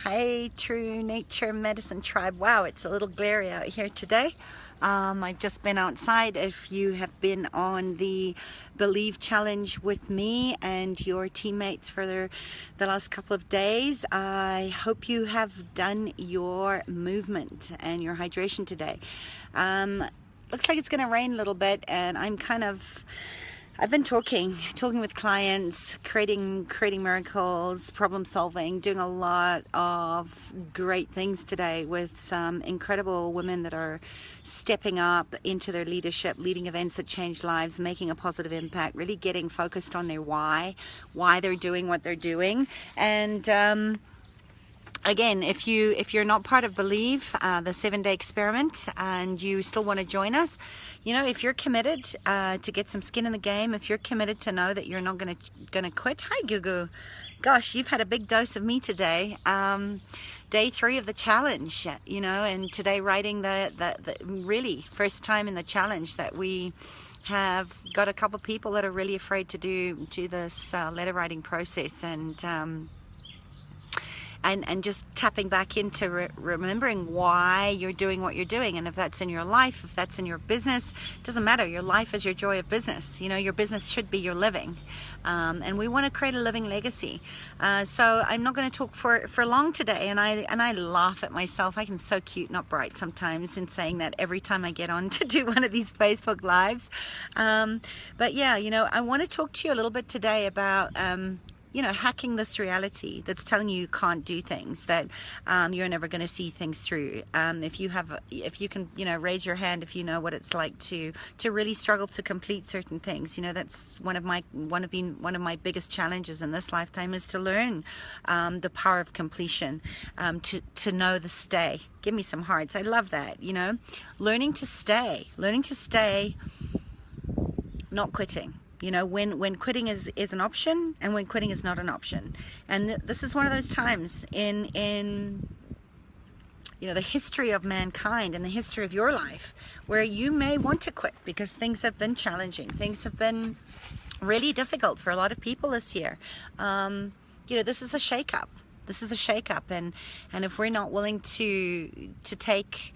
Hey, True Nature Medicine Tribe. Wow, it's a little glary out here today. I've just been outside. If you have been on the Believe Challenge with me and your teammates for the last couple of days, I hope you have done your movement and your hydration today. Looks like it's going to rain a little bit, and I've been talking with clients, creating miracles, problem solving, doing a lot of great things today with some incredible women that are stepping up into their leadership, leading events that change lives, making a positive impact, really getting focused on their why they're doing what they're doing. And again, if you're not part of Believe, the 7-day experiment, and you still want to join us, if you're committed to get some skin in the game, if you're committed to know that you're not gonna quit. Hi, Gugu. Gosh, you've had a big dose of me today. Day 3 of the challenge, and today writing the really first time in the challenge that we have got a couple people that are really afraid to do this letter writing process, and just tapping back into remembering why you're doing what you're doing. And if that's in your life, if that's in your business, it doesn't matter. Your life is your joy of business. Your business should be your living, and we want to create a living legacy. So I'm not going to talk for long today, and I laugh at myself. I'm so cute, not bright sometimes, in saying that every time I get on to do one of these Facebook lives. But yeah, I want to talk to you a little bit today about hacking this reality that's telling you can't do things, that you're never going to see things through. If you can, raise your hand if you know what it's like to really struggle to complete certain things. That's one of my biggest challenges in this lifetime, is to learn the power of completion, to know the stay. Give me some hearts. I love that. Learning to stay, not quitting. When quitting is an option, and when quitting is not an option. And this is one of those times in the history of mankind and the history of your life where you may want to quit because things have been challenging. Things have been really difficult for a lot of people this year. This is a shake-up. This is the shake-up. And if we're not willing to take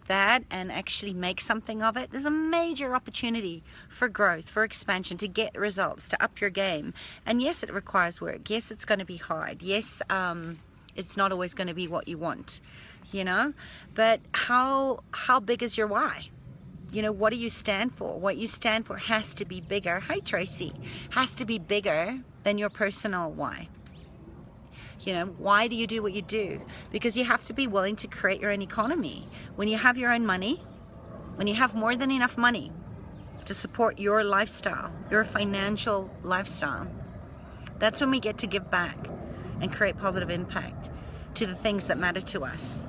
that and actually make something of it, there's a major opportunity for growth, for expansion, to get results, to up your game. And yes, it requires work. Yes, it's going to be hard. Yes, it's not always going to be what you want, but how big is your why? What do you stand for? What you stand for has to be bigger. Hi, Tracy. Has to be bigger than your personal why. Why do you do what you do? Because you have to be willing to create your own economy. When you have your own money, when you have more than enough money to support your lifestyle, your financial lifestyle, that's when we get to give back and create positive impact to the things that matter to us.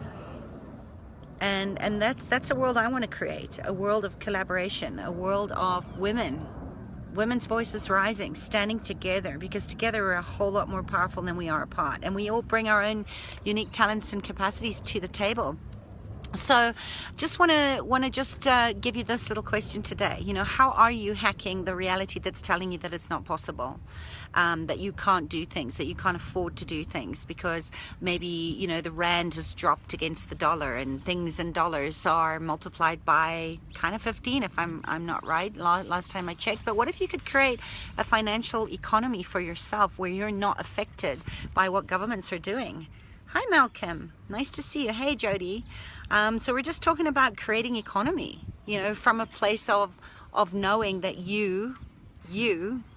And that's a world I want to create, a world of collaboration, a world of women's voices rising, standing together, because together we're a whole lot more powerful than we are apart, and we all bring our own unique talents and capacities to the table. So just want to give you this little question today. How are you hacking the reality that's telling you that it's not possible, that you can't do things, that you can't afford to do things because maybe the rand has dropped against the dollar, and things in dollars are multiplied by kind of 15 if I'm not right, last time I checked. But what if you could create a financial economy for yourself where you're not affected by what governments are doing? Hi, Malcolm. Nice to see you. Hey, Jody. So we're just talking about creating economy, from a place of knowing that you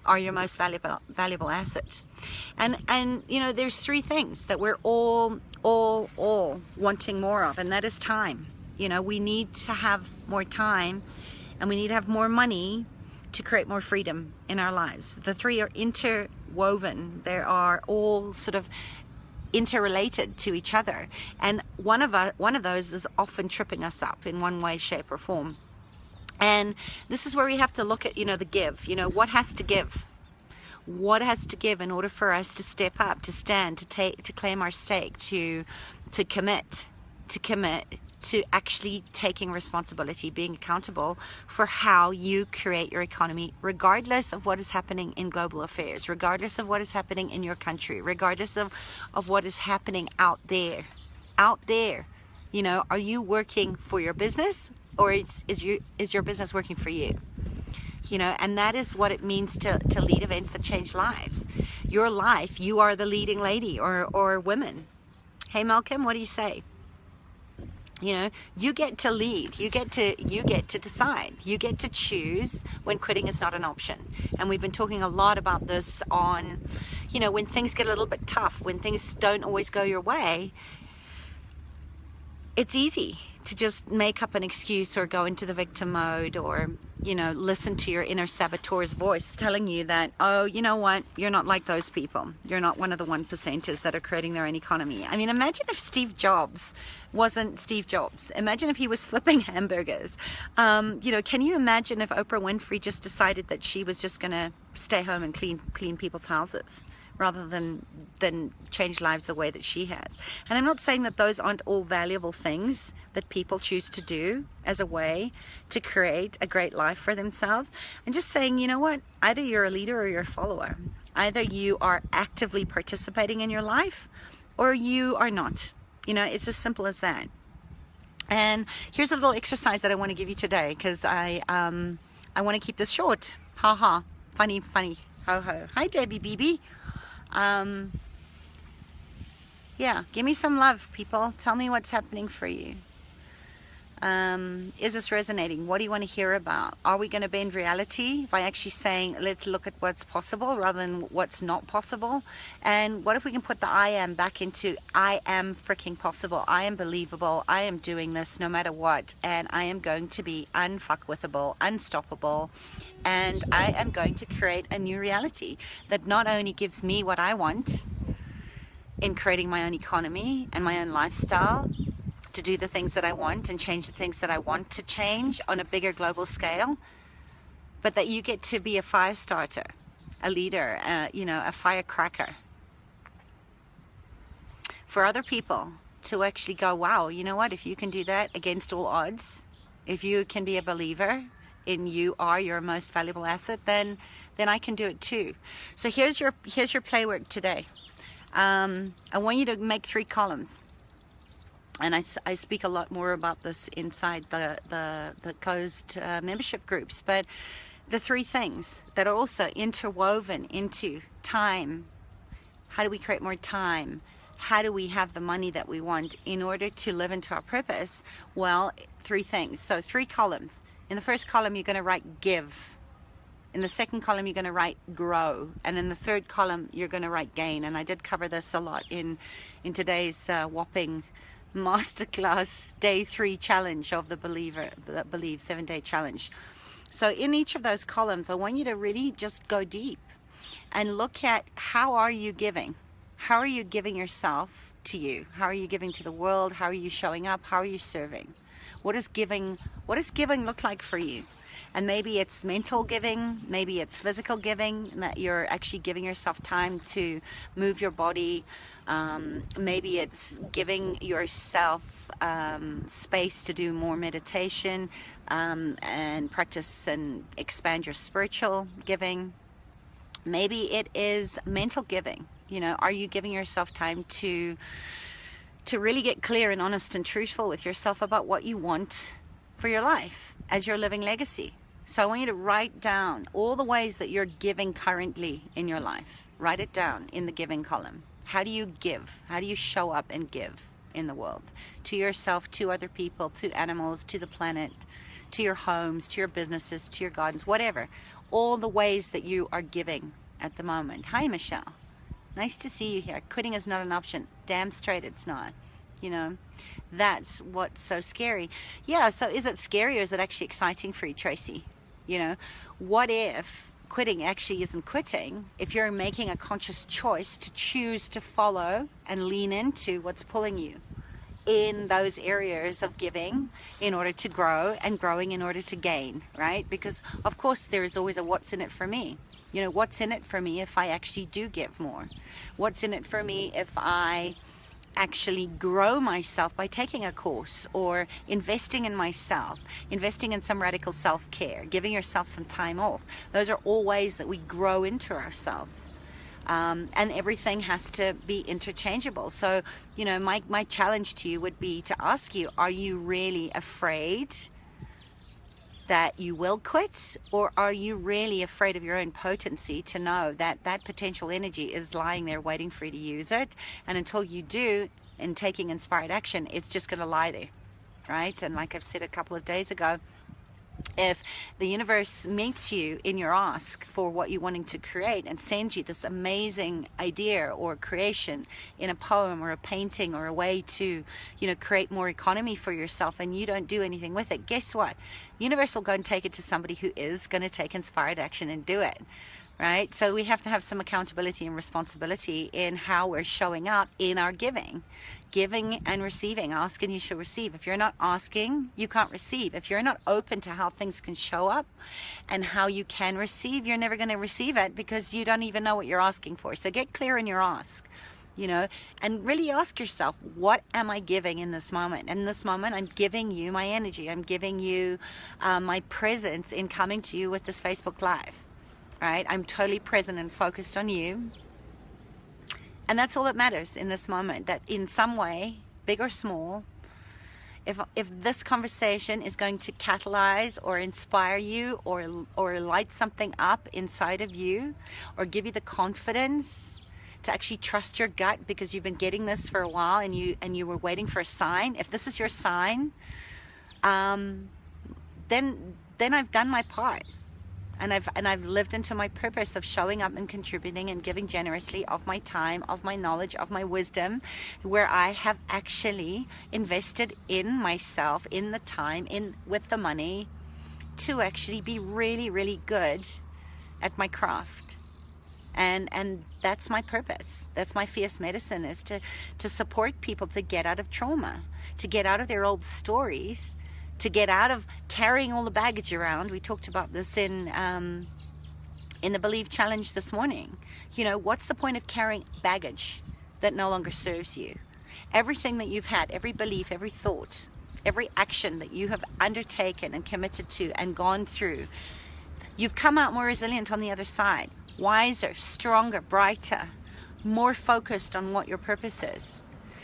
are your most valuable asset. And there's 3 things that we're all wanting more of, and that is time. We need to have more time, and we need to have more money to create more freedom in our lives. The 3 are interwoven. They are all sort of interrelated to each other, and one of those is often tripping us up in one way, shape, or form. And this is where we have to look at the give. What has to give? What has to give in order for us to step up, to stand, to claim our stake, to commit to actually taking responsibility, being accountable for how you create your economy, regardless of what is happening in global affairs, regardless of what is happening in your country, regardless of what is happening out there. Out there, you know, are you working for your business, or is your business working for you? You know, and that is what it means to lead events that change lives. Your life, you are the leading lady or woman. Hey Malcolm, what do you say? You know, you get to lead, you get to decide, you get to choose when quitting is not an option. And we've been talking a lot about this on, you know, when things get a little bit tough, when things don't always go your way, it's easy to just make up an excuse or go into the victim mode, or, you know, listen to your inner saboteur's voice telling you that, oh, you know what, you're not like those people. You're not one of the 1%ers that are creating their own economy. I mean, imagine if Steve Jobs wasn't Steve Jobs. Imagine if he was flipping hamburgers. You know, can you imagine if Oprah Winfrey just decided that she was just going to stay home and clean people's houses, rather than change lives the way that she has? And I'm not saying that those aren't all valuable things that people choose to do as a way to create a great life for themselves. I'm just saying, you know what, either you're a leader or you're a follower. Either you are actively participating in your life or you are not. You know, it's as simple as that. And here's a little exercise that I want to give you today, because I want to keep this short. Ha ha, funny, ho ho. Hi Debbie BB. Yeah, give me some love, people. Tell me what's happening for you. Is this resonating? What do you want to hear about? Are we going to bend reality by actually saying, let's look at what's possible rather than what's not possible? And what if we can put the I am back into, I am freaking possible. I am believable. I am doing this no matter what. And I am going to be unfuckwithable, unstoppable. And I am going to create a new reality that not only gives me what I want in creating my own economy and my own lifestyle, to do the things that I want and change the things that I want to change on a bigger global scale, but that you get to be a fire starter, a leader, you know, a firecracker for other people to actually go, wow, you know what, if you can do that against all odds, if you can be a believer in you are your most valuable asset, then I can do it too. So here's your play work today. I want you to make 3 columns. And I speak a lot more about this inside the closed membership groups. But the 3 things that are also interwoven into time. How do we create more time? How do we have the money that we want in order to live into our purpose? Well, 3 things. So 3 columns. In the first column, you're going to write give. In the second column, you're going to write grow. And in the third column, you're going to write gain. And I did cover this a lot in today's whopping masterclass day 3 challenge of the Believe 7-day challenge. So in each of those columns, I want you to really just go deep and look at, how are you giving? How are you giving yourself to you? How are you giving to the world? How are you showing up? How are you serving? What does giving look like for you? And maybe it's mental giving, maybe it's physical giving, that you're actually giving yourself time to move your body. Maybe it's giving yourself space to do more meditation and practice and expand your spiritual giving. Maybe it is mental giving. You know, are you giving yourself time to really get clear and honest and truthful with yourself about what you want for your life as your living legacy? So I want you to write down all the ways that you're giving currently in your life. Write it down in the giving column. How do you give? How do you show up and give in the world? To yourself, to other people, to animals, to the planet, to your homes, to your businesses, to your gardens, whatever. All the ways that you are giving at the moment. Hi, Michelle. Nice to see you here. Quitting is not an option. Damn straight it's not. You know, that's what's so scary. Yeah, so is it scary or is it actually exciting for you, Tracy? You know, what if quitting actually isn't quitting, if you're making a conscious choice to choose to follow and lean into what's pulling you in those areas of giving in order to grow, and growing in order to gain, right? Because of course there is always a what's in it for me. You know, what's in it for me if I actually do give more? What's in it for me if I actually grow myself by taking a course or investing in myself, investing in some radical self-care, giving yourself some time off. Those are all ways that we grow into ourselves. And everything has to be interchangeable. So, you know, my challenge to you would be to ask you, are you really afraid that you will quit, or are you really afraid of your own potency to know that that potential energy is lying there waiting for you to use it, and until you do, in taking inspired action, it's just going to lie there, right? And like I've said a couple of days ago, if the universe meets you in your ask for what you're wanting to create and sends you this amazing idea or creation in a poem or a painting or a way to, you know, create more economy for yourself, and you don't do anything with it, guess what? Universe will go and take it to somebody who is going to take inspired action and do it. Right? So we have to have some accountability and responsibility in how we're showing up in our giving. Giving and receiving. Ask and you shall receive. If you're not asking, you can't receive. If you're not open to how things can show up and how you can receive, you're never going to receive it because you don't even know what you're asking for. So get clear in your ask, you know, and really ask yourself, what am I giving in this moment? In this moment, I'm giving you my energy. I'm giving you my presence in coming to you with this Facebook Live. Right? I'm totally present and focused on you. And that's all that matters in this moment, that in some way, big or small, if this conversation is going to catalyze or inspire you or light something up inside of you, or give you the confidence to actually trust your gut because you've been getting this for a while and you were waiting for a sign, if this is your sign, then I've done my part. And I've lived into my purpose of showing up and contributing and giving generously of my time, of my knowledge, of my wisdom, where I have actually invested in myself, in the time, with the money, to actually be really, really good at my craft. And that's my purpose. That's my fierce medicine, is to support people to get out of trauma, to get out of their old stories, to get out of carrying all the baggage around. We talked about this in the Believe Challenge this morning. You know, what's the point of carrying baggage that no longer serves you? Everything that you've had, every belief, every thought, every action that you have undertaken and committed to and gone through, you've come out more resilient on the other side, wiser, stronger, brighter, more focused on what your purpose is.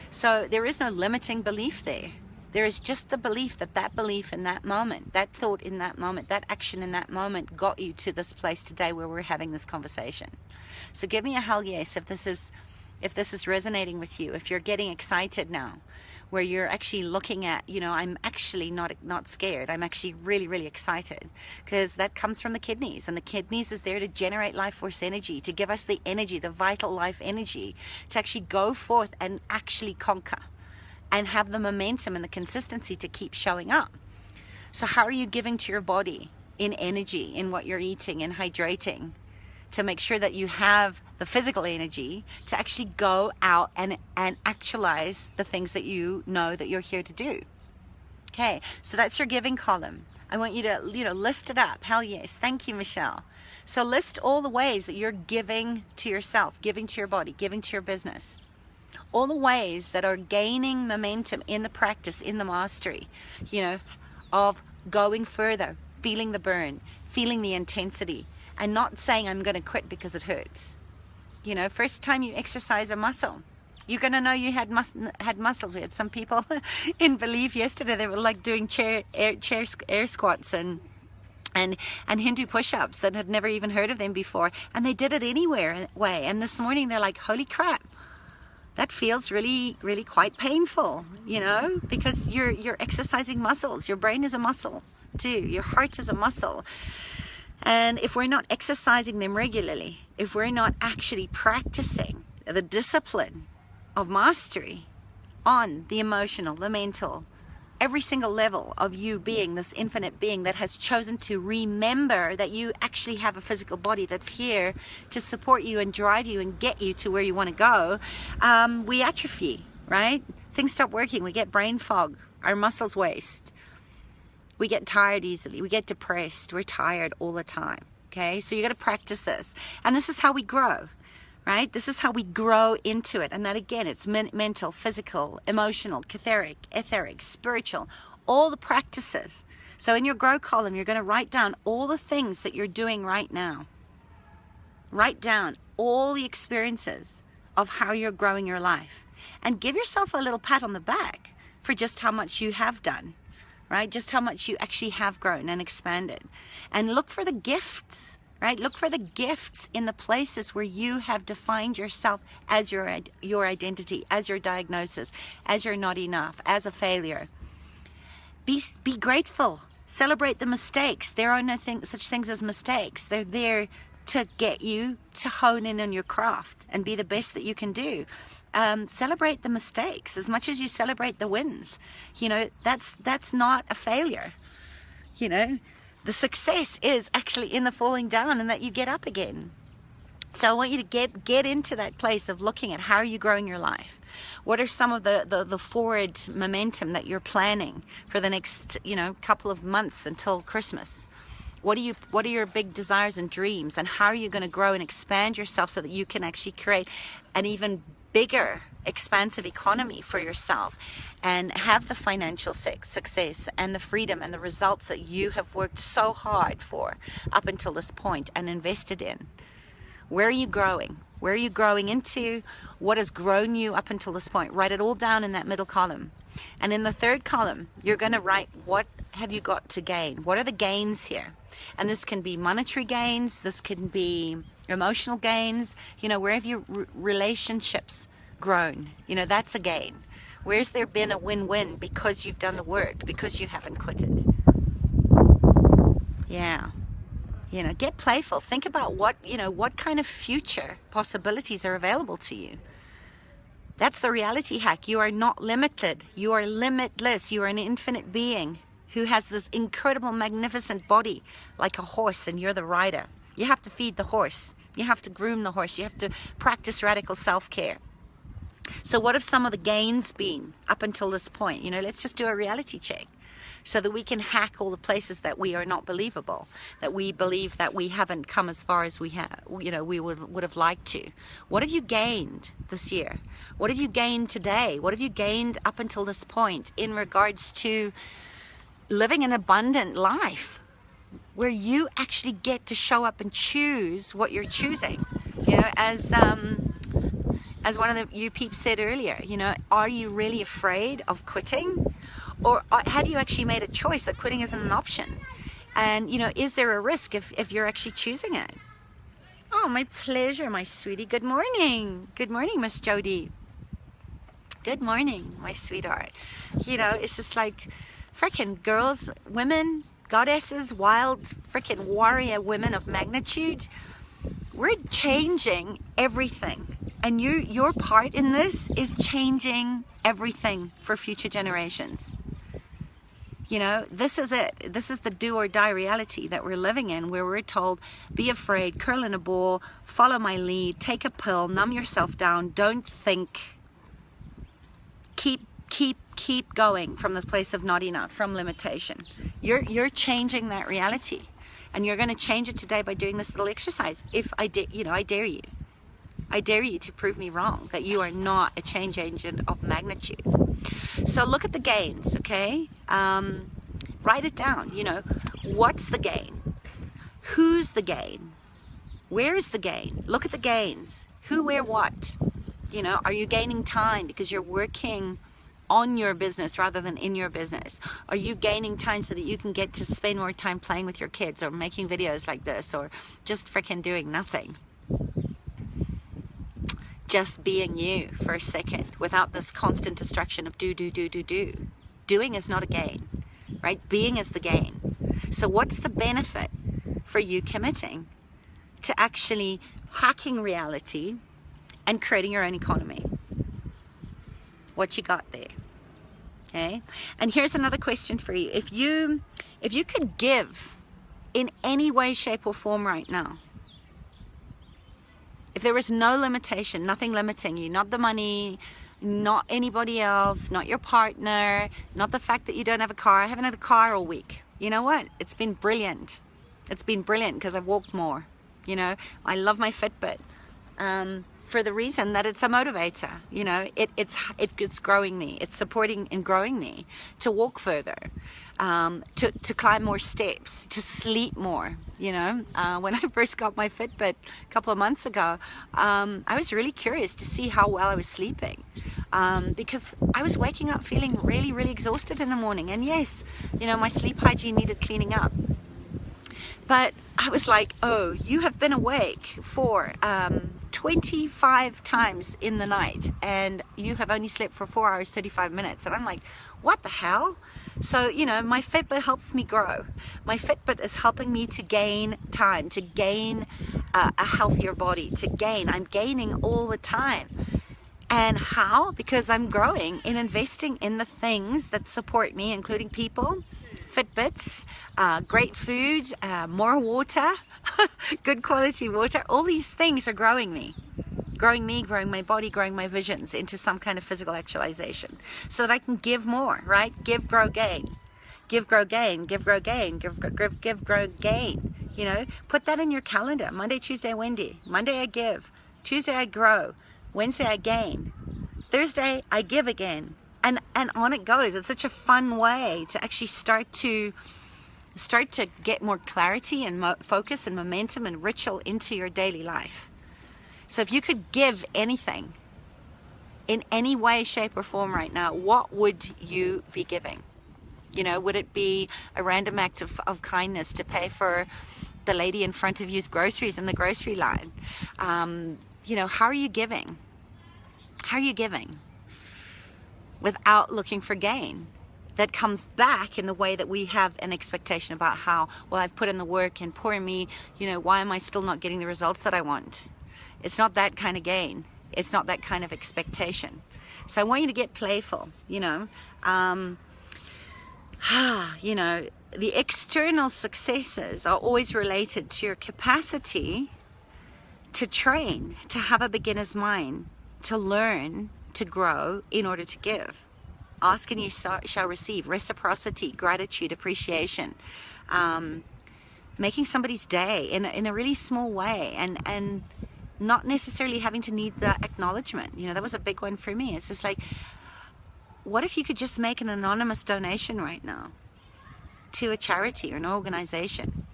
So there is no limiting belief there. There is just the belief that that belief in that moment, that thought in that moment, that action in that moment got you to this place today where we're having this conversation. So give me a hell yes if this is resonating with you, if you're getting excited now, where you're actually looking at, you know, I'm actually not scared. I'm actually really, really excited, because that comes from the kidneys, and the kidneys is there to generate life force energy, to give us the energy, the vital life energy, to actually go forth and actually conquer and have the momentum and the consistency to keep showing up. So how are you giving to your body in energy, in what you're eating and hydrating, to make sure that you have the physical energy to actually go out and actualize the things that you know that you're here to do? Okay, so that's your giving column. I want you to, you know, list it up. Hell yes. Thank you, Michelle. So list all the ways that you're giving to yourself, giving to your body, giving to your business. All the ways that are gaining momentum in the practice, in the mastery, you know, of going further, feeling the burn, feeling the intensity, and not saying I'm going to quit because it hurts. You know, first time you exercise a muscle, you're going to know you had muscles. We had some people in Believe yesterday, they were like doing air squats and Hindu push-ups that had never even heard of them before, and they did it anyway. And this morning they're like, holy crap, that feels really, really quite painful, you know, because you're exercising muscles. Your brain is a muscle too. Your heart is a muscle. And if we're not exercising them regularly, if we're not actually practicing the discipline of mastery on the emotional, the mental, every single level of you being this infinite being that has chosen to remember that you actually have a physical body that's here to support you and drive you and get you to where you want to go, we atrophy, right? Things stop working. We get brain fog. Our muscles waste. We get tired easily. We get depressed. We're tired all the time. Okay, so you got to practice this, and this is how we grow, right? This is how we grow into it. And that again, it's mental, physical, emotional, etheric, spiritual, all the practices. So in your grow column, you're going to write down all the things that you're doing right now. Write down all the experiences of how you're growing your life, and give yourself a little pat on the back for just how much you have done, right? Just how much you actually have grown and expanded. And look for the gifts, right? Look for the gifts in the places where you have defined yourself as your identity, as your diagnosis, as you're not enough, as a failure. Be grateful. Celebrate the mistakes. There are no such things as mistakes. They're there to get you to hone in on your craft and be the best that you can do. Celebrate the mistakes as much as you celebrate the wins. You know, that's not a failure. You know, the success is actually in the falling down and that you get up again. So I want you to get into that place of looking at how are you growing your life. What are some of the forward momentum that you're planning for the next, you know, couple of months until Christmas? What are your big desires and dreams, and how are you going to grow and expand yourself so that you can actually create an even bigger expansive economy for yourself and have the financial success and the freedom and the results that you have worked so hard for up until this point and invested in? Where are you growing? Where are you growing into? What has grown you up until this point? Write it all down in that middle column. And in the third column, you're going to write, what have you got to gain? What are the gains here? And this can be monetary gains. This can be emotional gains. You know, where have your relationships grown? You know, that's a gain. Where's there been a win-win because you've done the work, because you haven't quitted? Yeah. You know, get playful. Think about what kind of future possibilities are available to you. That's the reality hack. You are not limited. You are limitless. You are an infinite being who has this incredible, magnificent body like a horse, and you're the rider. You have to feed the horse. You have to groom the horse. You have to practice radical self-care. So what have some of the gains been up until this point? You know, let's just do a reality check so that we can hack all the places that we are not believable, that we believe that we haven't come as far as we have, you know, we would have liked to. What have you gained this year? What have you gained today? What have you gained up until this point in regards to living an abundant life where you actually get to show up and choose what you're choosing? You know, as one of you peeps said earlier, you know, are you really afraid of quitting? Or have you actually made a choice that quitting isn't an option? And, you know, is there a risk if you're actually choosing it? Oh, my pleasure, my sweetie. Good morning. Good morning, Miss Jody. Good morning, my sweetheart. You know, it's just like freaking girls, women, goddesses, wild freaking warrior women of magnitude. We're changing everything. And your part in this is changing everything for future generations. You know, this is it. This is the do or die reality that we're living in, where we're told, be afraid, curl in a ball, follow my lead, take a pill, numb yourself down, don't think. Keep going from this place of not enough, from limitation. You're changing that reality. And you're going to change it today by doing this little exercise. If I dare you. I dare you to prove me wrong, that you are not a change agent of magnitude. So look at the gains, okay? Write it down. You know, what's the gain? Who's the gain? Where is the gain? Look at the gains. Who, where, what? You know, are you gaining time because you're working on your business rather than in your business? Are you gaining time so that you can get to spend more time playing with your kids or making videos like this, or just freaking doing nothing? Just being you for a second without this constant distraction of do. Doing is not a gain, right? Being is the gain. So what's the benefit for you committing to actually hacking reality and creating your own economy? What you got there? Okay. And here's another question for you. If you could give in any way, shape, or form right now, if there was no limitation, nothing limiting you, not the money, not anybody else, not your partner, not the fact that you don't have a car. I haven't had a car all week. You know what? It's been brilliant. It's been brilliant because I've walked more. You know, I love my Fitbit. for the reason that it's a motivator. You know, it's growing me, it's supporting and growing me to walk further, to climb more steps, to sleep more. You know, when I first got my Fitbit a couple of months ago, I was really curious to see how well I was sleeping, because I was waking up feeling really, really exhausted in the morning. And yes, you know, my sleep hygiene needed cleaning up. But I was like, oh, you have been awake for 25 times in the night, and you have only slept for 4 hours, 35 minutes. And I'm like, what the hell? So, you know, my Fitbit helps me grow. My Fitbit is helping me to gain time, to gain a healthier body, I'm gaining all the time. And how? Because I'm growing in investing in the things that support me, including people, Fitbits, great food, more water, good quality water. All these things are growing me, growing my body, growing my visions into some kind of physical actualization, so that I can give more, right? Give, grow, gain. Give, grow, gain. Give, grow, gain. Give, grow, gain. You know, put that in your calendar. Monday, Tuesday, Wednesday. Monday I give. Tuesday I grow. Wednesday I gain. Thursday I give again. And on it goes. It's such a fun way to actually start to get more clarity and focus and momentum and ritual into your daily life. So if you could give anything in any way, shape or form right now, what would you be giving? You know, would it be a random act of kindness to pay for the lady in front of you's groceries in the grocery line? You know, how are you giving? How are you giving without looking for gain? That comes back in the way that we have an expectation about how, well, I've put in the work and poor me, you know, why am I still not getting the results that I want? It's not that kind of gain. It's not that kind of expectation. So I want you to get playful, you know. You know, the external successes are always related to your capacity to train, to have a beginner's mind, to learn, to grow in order to give. Ask and you shall receive. Reciprocity, gratitude, appreciation, making somebody's day in a really small way, and not necessarily having to need the acknowledgement. You know, that was a big one for me. It's just like, what if you could just make an anonymous donation right now to a charity or an organization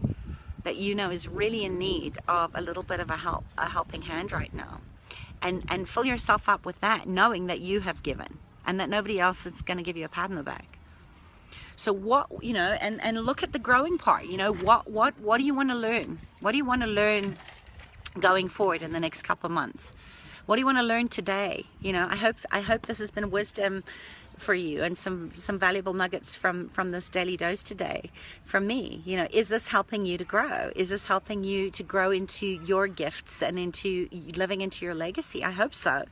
that you know is really in need of a little bit of a helping hand right now, and fill yourself up with that, knowing that you have given and that nobody else is going to give you a pat on the back. So what, you know, and look at the growing part. You know, what do you want to learn? What do you want to learn going forward in the next couple of months? What do you want to learn today? You know, I hope this has been wisdom for you and some valuable nuggets from this daily dose today from me. You know, is this helping you to grow? Is this helping you to grow into your gifts and into living into your legacy? I hope so.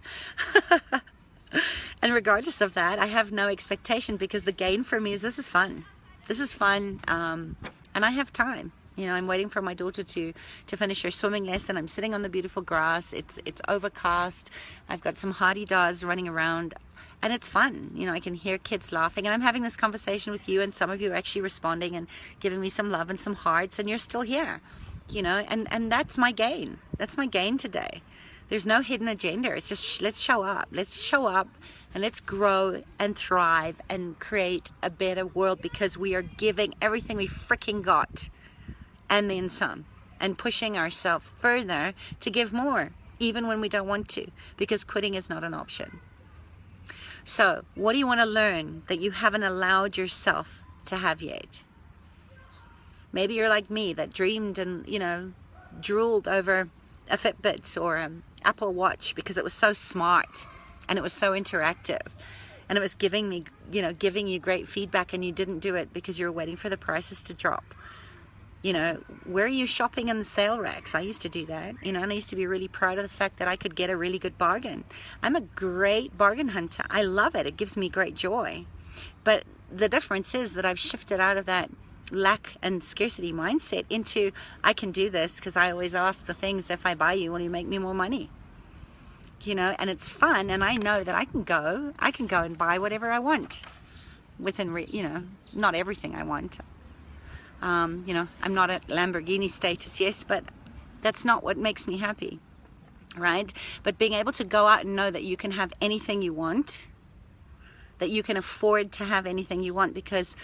And regardless of that, I have no expectation, because the gain for me is this is fun. This is fun, and I have time. You know, I'm waiting for my daughter to finish her swimming lesson. I'm sitting on the beautiful grass. It's overcast. I've got some hardy-daws running around, and it's fun. You know, I can hear kids laughing, and I'm having this conversation with you, and some of you are actually responding and giving me some love and some hearts, and you're still here. You know, and that's my gain. That's my gain today. There's no hidden agenda. It's just, let's show up. Let's show up and let's grow and thrive and create a better world, because we are giving everything we freaking got and then some, and pushing ourselves further to give more, even when we don't want to, because quitting is not an option. So what do you want to learn that you haven't allowed yourself to have yet? Maybe you're like me, that dreamed and, you know, drooled over a Fitbit or an Apple Watch because it was so smart and it was so interactive and it was giving me, you know, giving you great feedback, and you didn't do it because you were waiting for the prices to drop. You know, where are you shopping in the sale racks? I used to do that, you know, and I used to be really proud of the fact that I could get a really good bargain. I'm a great bargain hunter. I love it. It gives me great joy. But the difference is that I've shifted out of that lack and scarcity mindset into, I can do this because I always ask the things, if I buy you, will you make me more money? You know, and it's fun, and I know that I can go and buy whatever I want within, you know, not everything I want. You know, I'm not at Lamborghini status, yes, but that's not what makes me happy. right? But being able to go out and know that you can have anything you want, that you can afford to have anything you want, because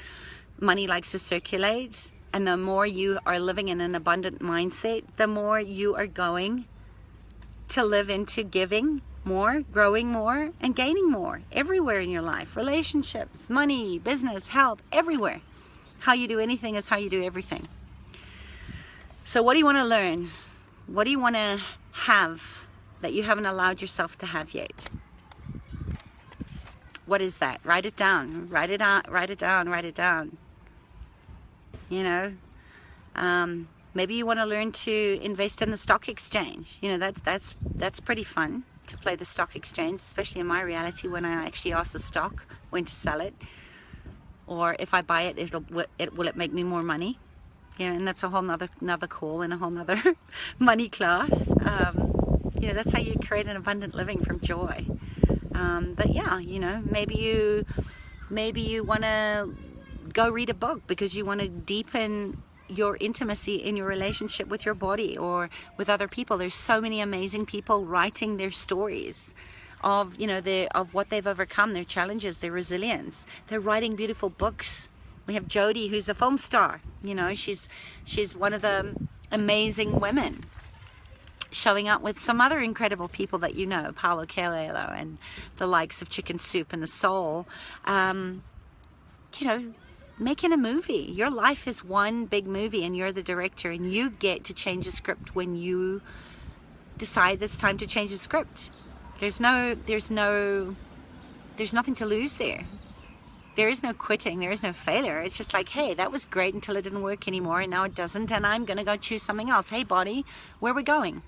money likes to circulate. And the more you are living in an abundant mindset, the more you are going to live into giving more, growing more, and gaining more everywhere in your life. Relationships, money, business, health, everywhere. How you do anything is how you do everything. So what do you want to learn? What do you want to have that you haven't allowed yourself to have yet? What is that? Write it down. Write it out. Write it down. Write it down. You know, maybe you want to learn to invest in the stock exchange. You know, that's pretty fun to play the stock exchange, especially in my reality, when I actually ask the stock when to sell it, or if I buy it, will it make me more money? You know, and that's a whole another call and a whole nother money class. You know, that's how you create an abundant living from joy. But yeah, you know, maybe you want to go read a book because you want to deepen your intimacy in your relationship with your body or with other people. There's so many amazing people writing their stories of, you know, of what they've overcome, their challenges, their resilience. They're writing beautiful books. We have Jodie, who's a film star. You know, she's one of the amazing women, showing up with some other incredible people that you know, Paulo Coelho and the likes of Chicken Soup and The Soul. You know, making a movie. Your life is one big movie and you're the director, and you get to change the script when you decide it's time to change the script. There's nothing to lose there. There is no quitting, there is no failure. It's just like, hey, that was great until it didn't work anymore, and now it doesn't, and I'm gonna go choose something else. Hey body, where are we going?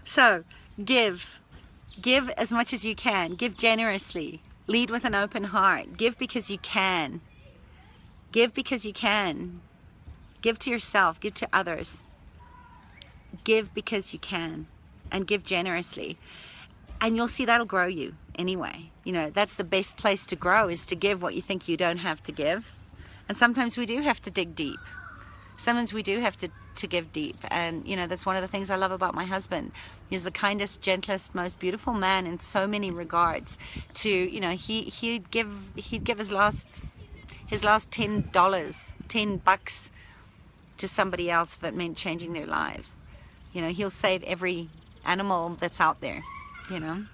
So give as much as you can. Give generously. Lead with an open heart. Give because you can. Give because you can. Give to yourself. Give to others. Give because you can. And give generously. And you'll see that'll grow you anyway. You know, that's the best place to grow, is to give what you think you don't have to give. And sometimes we do have to dig deep. Sometimes we do have to give deep. And, you know, that's one of the things I love about my husband. He's the kindest, gentlest, most beautiful man in so many regards. To, you know, he'd give his last $10 to somebody else if it meant changing their lives. You know, he'll save every animal that's out there, you know.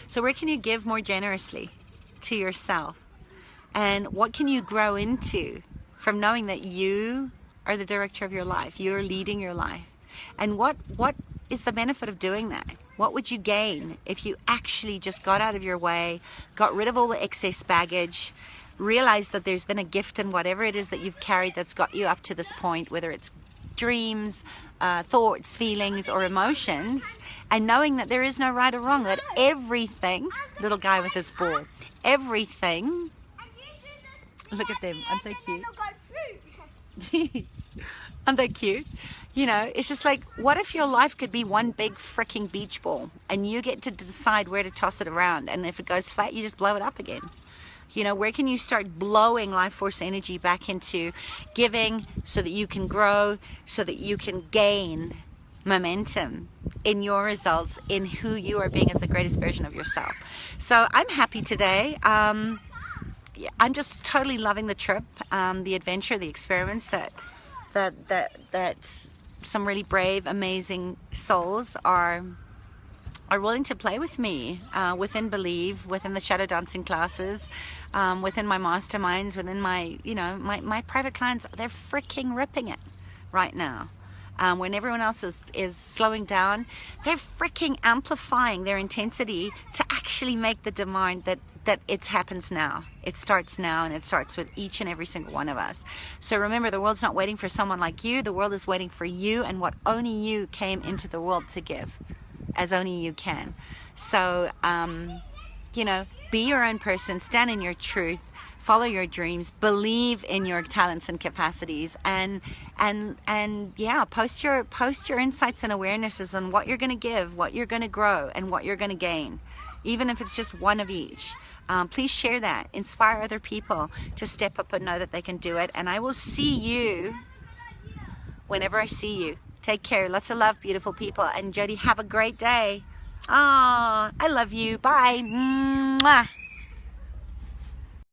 So where can you give more generously to yourself? And what can you grow into from knowing that you are the director of your life? You're leading your life. And what is the benefit of doing that? What would you gain if you actually just got out of your way, got rid of all the excess baggage, realized that there's been a gift in whatever it is that you've carried that's got you up to this point, whether it's dreams, thoughts, feelings, or emotions, and knowing that there is no right or wrong, that everything, little guy with his ball, everything, look at them, aren't they cute? Aren't they cute? You know, it's just like, what if your life could be one big freaking beach ball and you get to decide where to toss it around, and if it goes flat, you just blow it up again. You know, where can you start blowing life force energy back into giving so that you can grow, so that you can gain momentum in your results, in who you are being as the greatest version of yourself. So I'm happy today. I'm just totally loving the trip, the adventure, the experiments that some really brave, amazing souls are willing to play with me within Believe, within the shadow dancing classes, within my masterminds, within my, you know, my private clients. They're freaking ripping it right now. When everyone else is slowing down, they're freaking amplifying their intensity to actually make the demand that it happens now. It starts now, and it starts with each and every single one of us. So remember, the world's not waiting for someone like you. The world is waiting for you and what only you came into the world to give, as only you can. So, you know, be your own person, stand in your truth, follow your dreams, believe in your talents and capacities, and yeah, post your insights and awarenesses on what you're going to give, what you're going to grow, and what you're going to gain, even if it's just one of each. Please share that, inspire other people to step up and know that they can do it. And I will see you whenever I see you. Take care. Lots of love, beautiful people. And Jody, have a great day. Oh, I love you. Bye. Mwah.